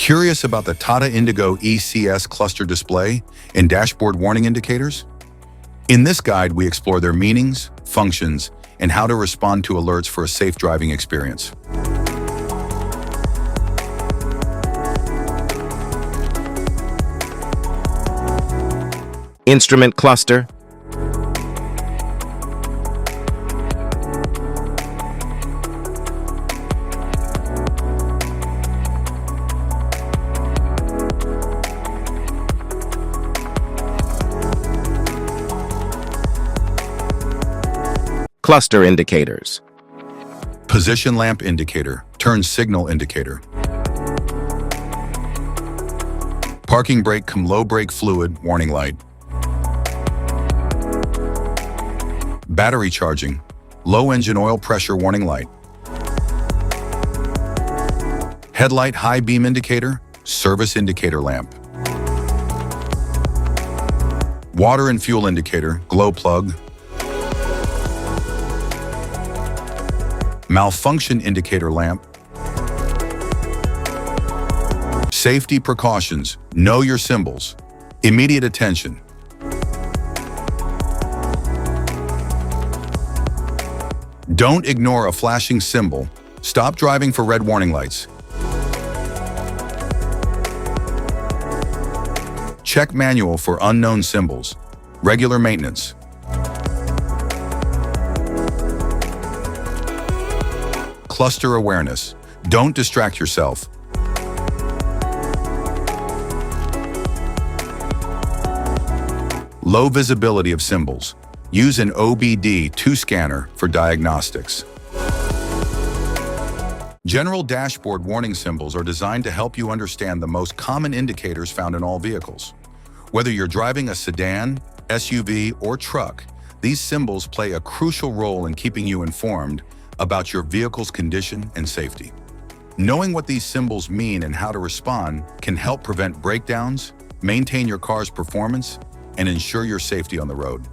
Curious about the Tata Indigo E-CS cluster display and dashboard warning indicators? In this guide, we explore their meanings, functions, and how to respond to alerts for a safe driving experience. Instrument cluster, cluster indicators, Position lamp indicator, turn signal indicator. Parking brake cum low brake fluid warning light. Battery charging, low engine oil pressure warning light. Headlight high beam indicator, service indicator lamp. Water and fuel indicator, glow plug. Malfunction indicator lamp. Safety precautions, know your symbols. Immediate attention. Don't ignore a flashing symbol. Stop driving for red warning lights. Check manual for unknown symbols. Regular maintenance. Cluster awareness. Don't distract yourself. Low visibility of symbols. Use an OBD2 scanner for diagnostics. General dashboard warning symbols are designed to help you understand the most common indicators found in all vehicles. Whether you're driving a sedan, SUV, or truck, these symbols play a crucial role in keeping you informed about your vehicle's condition and safety. Knowing what these symbols mean and how to respond can help prevent breakdowns, maintain your car's performance, and ensure your safety on the road.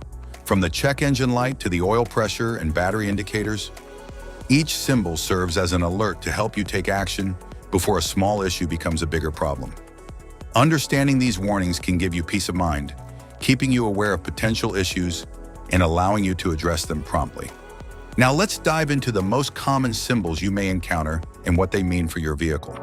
From the check engine light to the oil pressure and battery indicators, each symbol serves as an alert to help you take action before a small issue becomes a bigger problem. Understanding these warnings can give you peace of mind, keeping you aware of potential issues and allowing you to address them promptly. Now let's dive into the most common symbols you may encounter and what they mean for your vehicle.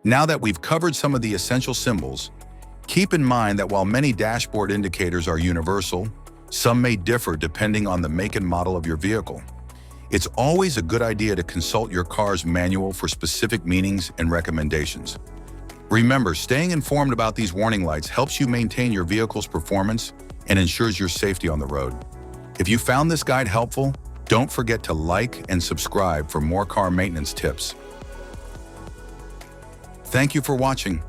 Now that we've covered some of the essential symbols, keep in mind that while many dashboard indicators are universal, some may differ depending on the make and model of your vehicle. It's always a good idea to consult your car's manual for specific meanings and recommendations. Remember, staying informed about these warning lights helps you maintain your vehicle's performance and ensures your safety on the road. If you found this guide helpful, don't forget to like and subscribe for more car maintenance tips. Thank you for watching.